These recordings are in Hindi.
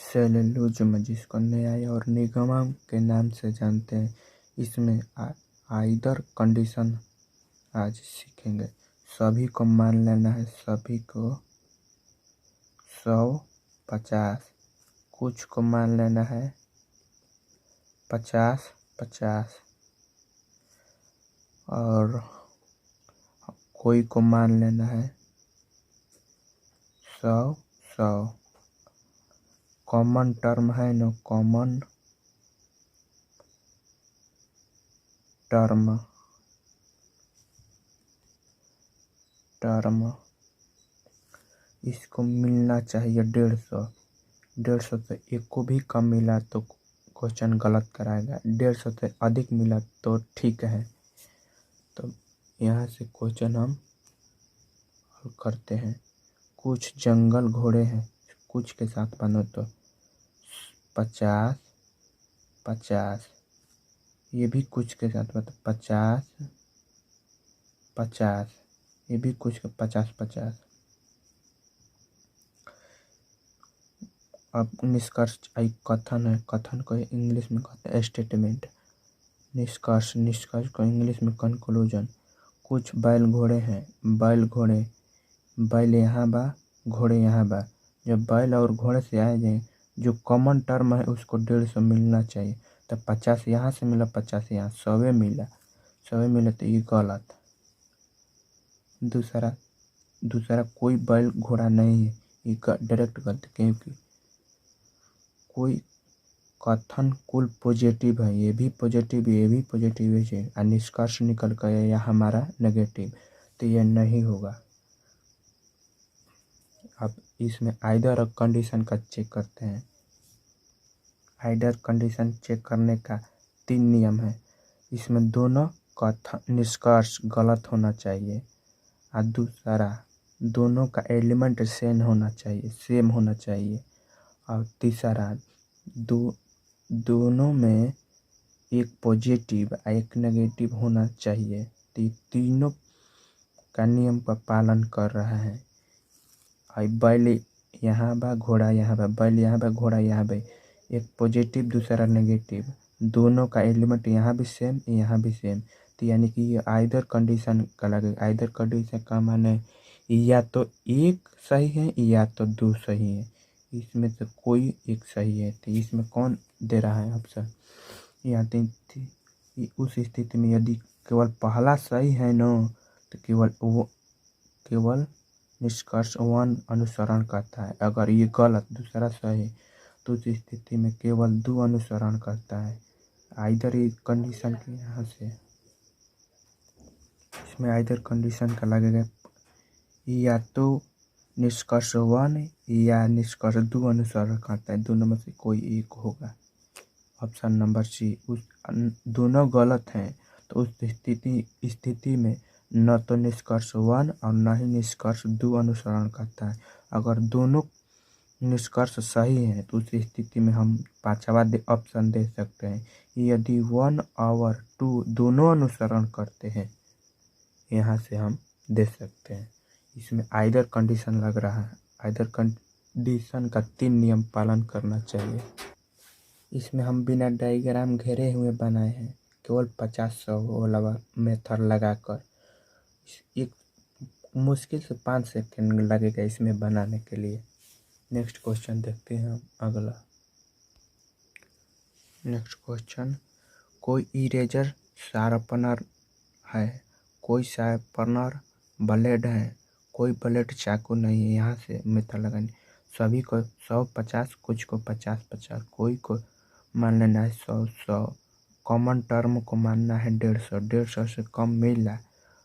सेलुलोज जिसको न्याय और निगम के नाम से जानते हैं, इसमें आइदर कंडीशन आज सीखेंगे। सभी को मान लेना है, सभी को 100, 50। कुछ को मान लेना है 50, 50 और कोई को मान लेना है 100, 100। कॉमन टर्म है ना, कॉमन टर्म इसको मिलना चाहिए 150। 150 से एक को भी कम मिला तो क्वेश्चन गलत कराएगा, 150 से अधिक मिला तो ठीक है। तो यहाँ से क्वेश्चन हम हल करते हैं। कुछ जंगल घोड़े हैं, कुछ के साथ बनो तो 50, 50। ये भी कुछ के साथ बनो 50, 50। ये भी कुछ के 50, 50। अब निष्कर्ष एक कथन है, कथन को इंग्लिश में कहते हैं स्टेटमेंट। निष्कर्ष को इंग्लिश में कंक्लूजन। कुछ बैल घोड़े हैं, बैल यहाँ बा, घोड़े यहाँ बा। जब बैल और घोड़े से आए जाए, जो कॉमन टर्म है उसको 150 मिलना चाहिए। तो 50 यहाँ से मिला, 50 यहाँ, 100 मिला, 100 मिला तो ये गलत। दूसरा कोई बैल घोड़ा नहीं है, ये डायरेक्ट गलत, क्योंकि कोई कथन कुल पॉजिटिव है, ये भी पॉजिटिव, ये भी पॉजिटिव है और निष्कर्ष निकल कर या हमारा नेगेटिव, तो यह नहीं होगा। अब इसमें आइदर कंडीशन का चेक करते हैं। आइदर कंडीशन चेक करने का 3 नियम है। इसमें दोनों कथन निष्कर्ष गलत होना चाहिए और दूसरा दोनों का एलिमेंट सेम होना चाहिए और तीसरा दोनों में एक पॉजिटिव और एक नेगेटिव होना चाहिए। तो तीनों का नियम का पालन कर रहा है। बैल यहाँ बा, घोड़ा यहाँ बा, बैल यहाँ बा, घोड़ा यहाँ बा, एक पॉजिटिव दूसरा नेगेटिव, दोनों का एलिमेंट यहाँ भी सेम, यहाँ भी सेम। तो यानी कि ये आइदर कंडीशन का लगेगा। आइदर कंडीशन का माने या तो एक सही है या तो 2 सही है, इसमें से कोई एक सही है। तो इसमें कौन दे रहा है ऑप्शन? यहाँ उस स्थिति में यदि केवल पहला सही है न, तो केवल निष्कर्ष 1 अनुसरण करता है। अगर ये गलत दूसरा सही, तो उस स्थिति में केवल 2 अनुसरण करता है। आइदर ये कंडीशन के यहाँ से इसमें आइदर कंडीशन का लगेगा या तो निष्कर्ष 1 या निष्कर्ष 2 अनुसरण करता है, दोनों में से कोई एक होगा। Option number C. दोनों गलत हैं तो उस स्थिति में न तो निष्कर्ष 1 और न ही निष्कर्ष 2 अनुसरण करता है। अगर दोनों निष्कर्ष सही है तो उस स्थिति में हम पांचवा ऑप्शन दे सकते हैं। यदि 1 और 2 दोनों अनुसरण करते हैं, यहाँ से हम दे सकते हैं। इसमें आइदर कंडीशन लग रहा है। आइदर कंडीशन का 3 नियम पालन करना चाहिए। इसमें हम बिना डायग्राम घेरे हुए बनाए हैं, केवल 50-100 वाला मेथड लगाकर। एक मुश्किल से 5 सेकंड लगेगा इसमें बनाने के लिए। नेक्स्ट क्वेश्चन देखते हैं हम अगला। नेक्स्ट क्वेश्चन, कोई इरेजर शार्पनर है, कोई शार्पनर ब्लेड है, कोई ब्लेड चाकू नहीं है। यहाँ से मेथड लगानी, सभी को 100, 50, कुछ को 50, 50, कोई को मान लेना है 100, 100। कॉमन टर्म को मानना है 150। 150 से कम मिला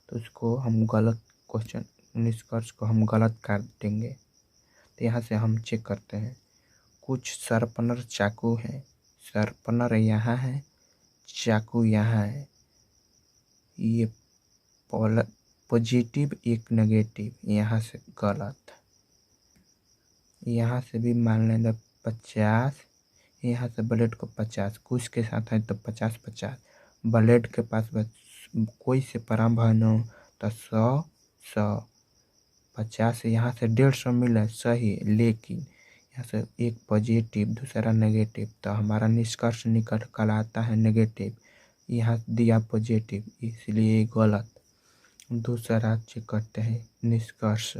तो उसको हम गलत, क्वेश्चन निष्कर्ष को हम गलत कर देंगे। तो यहाँ से हम चेक करते हैं। कुछ शार्पनर चाकू है, शार्पनर यहाँ है, चाकू यहाँ है। ये पॉजिटिव एक नेगेटिव, यहाँ से गलत। यहाँ से भी मान लेना 50, यहाँ से ब्लेड को 50, कुछ के साथ है तो 50, 50। ब्लेड के पास कोई से प्रारंभ है न, तो 100, 100, 50। यहाँ से 150 मिला सही, लेकिन यहाँ से एक पॉजिटिव दूसरा नेगेटिव, तो हमारा निष्कर्ष निकल कर आता है नेगेटिव। यहाँ दिया पॉजिटिव, इसलिए ये गलत। दूसरा चेक करते हैं निष्कर्ष।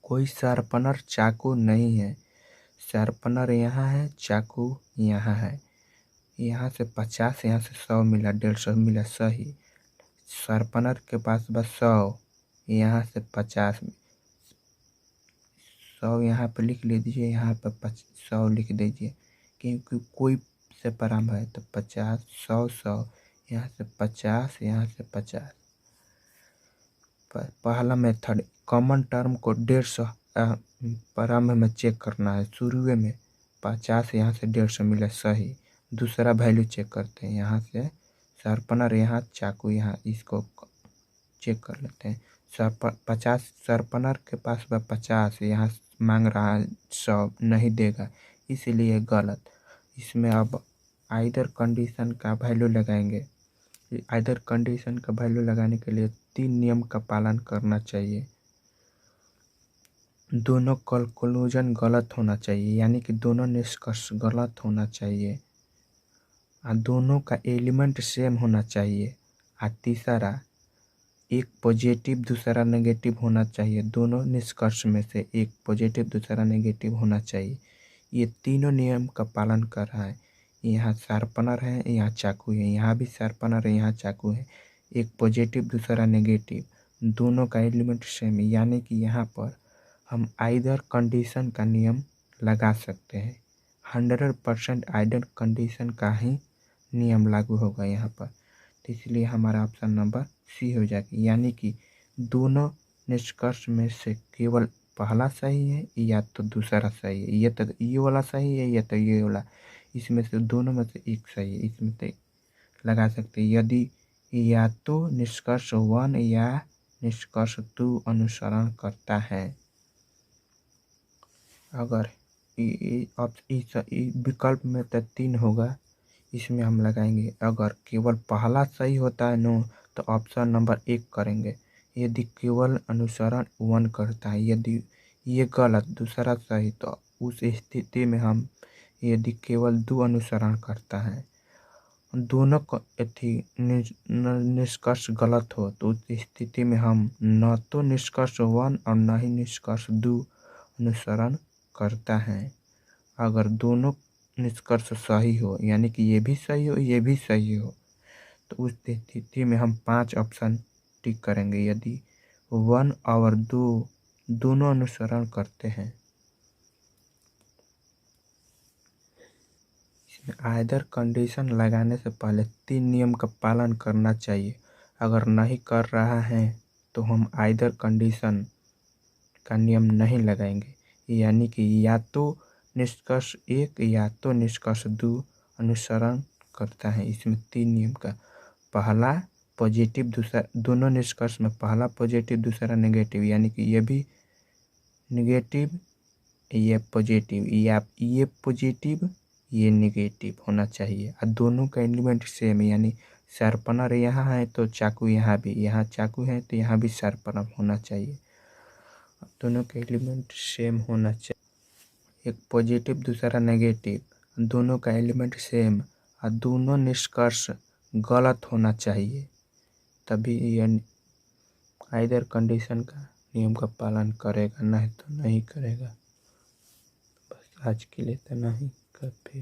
कोई शार्पनर चाकू नहीं है। शार्पनर यहाँ है, चाकू यहाँ है। यहाँ से 50, यहाँ से 100 मिला, 150 मिला, सही। शार्पनर के पास बस 100, यहाँ से 50, 100 यहाँ पर लिख लीजिए, यहाँ पर 100 लिख दीजिए, क्योंकि कोई से प्रारंभ है तो 50, 100, 100, यहाँ से 50, यहाँ से 50। पहला मेथड, कॉमन टर्म को 150 प्रारंभ में चेक करना है। शुरू में 50, यहाँ से 150 मिला, सही। दूसरा वैल्यू चेक करते हैं, यहाँ से शार्पनर यहाँ, चाकू यहाँ, इसको चेक कर लेते हैं। 50 शार्पनर के पास 50, यहाँ मांग रहा है 100, नहीं देगा, इसीलिए गलत। इसमें अब आइदर कंडीशन का वैल्यू लगाएंगे। आइदर कंडीशन का वैल्यू लगाने के लिए 3 नियम का पालन करना चाहिए। दोनों कंक्लूजन गलत होना चाहिए, यानी कि दोनों निष्कर्ष गलत होना चाहिए। दोनों का एलिमेंट सेम होना चाहिए। तीसरा, एक पॉजिटिव दूसरा नेगेटिव होना चाहिए। दोनों निष्कर्ष में से एक पॉजिटिव दूसरा नेगेटिव होना चाहिए। ये तीनों नियम का पालन कर रहा है। यहाँ शार्पनर है, यहाँ चाकू है, यहाँ भी शार्पनर है, यहाँ चाकू है। एक पॉजिटिव दूसरा नेगेटिव, दोनों का एलिमेंट सेम, यानी कि यहाँ पर हम आइदर कंडीशन का नियम लगा सकते हैं। 100% आइदर कंडीशन का ही नियम लागू होगा यहाँ पर। तो इसलिए हमारा ऑप्शन नंबर सी हो जाएगा, यानी कि दोनों निष्कर्ष में से केवल पहला सही है या तो दूसरा सही है। ये तो ये वाला सही है या तो ये वाला, इसमें से दोनों में से एक सही है। इसमें तो लगा सकते हैं, यदि या तो निष्कर्ष 1 या निष्कर्ष 2 अनुसरण करता है। अगर इस विकल्प में तो 3 होगा, इसमें हम लगाएंगे अगर केवल पहला सही होता है नो, तो ऑप्शन नंबर 1 करेंगे। यदि केवल अनुसरण 1 करता है, यदि ये गलत दूसरा सही, तो उस स्थिति में हम यदि केवल 2 अनुसरण करता है, दोनों निष्कर्ष गलत हो, तो उस स्थिति में हम न तो निष्कर्ष 1 और न ही निष्कर्ष 2 अनुसरण करता है। अगर दोनों निष्कर्ष सही हो, यानी कि ये भी सही हो ये भी सही हो, तो उस स्थिति में हम 5 ऑप्शन टिक करेंगे। यदि 1 और 2 दोनों अनुसरण करते हैं। इसमें आइदर कंडीशन लगाने से पहले 3 नियम का पालन करना चाहिए। अगर नहीं कर रहा है तो हम आइदर कंडीशन का नियम नहीं लगाएंगे, यानी कि या तो निष्कर्ष 1 या तो निष्कर्ष 2 अनुसरण करता है। इसमें 3 नियम का पहला पॉजिटिव दूसरा, दोनों निष्कर्ष में पहला पॉजिटिव दूसरा नेगेटिव, यानी कि ये भी नेगेटिव ये पॉजिटिव, या ये पॉजिटिव ये नेगेटिव होना चाहिए। और दोनों का एलिमेंट सेम, यानी शार्पनर यहाँ है तो चाकू यहाँ भी, यहाँ चाकू है तो यहाँ भी शार्पनर होना चाहिए। दोनों के एलिमेंट सेम होना चाहिए। एक पॉजिटिव दूसरा नेगेटिव, दोनों का एलिमेंट सेम और दोनों निष्कर्ष गलत होना चाहिए, तभी यह आइदर कंडीशन का नियम का पालन करेगा, नहीं तो नहीं करेगा। बस आज के लिए इतना ही, कभी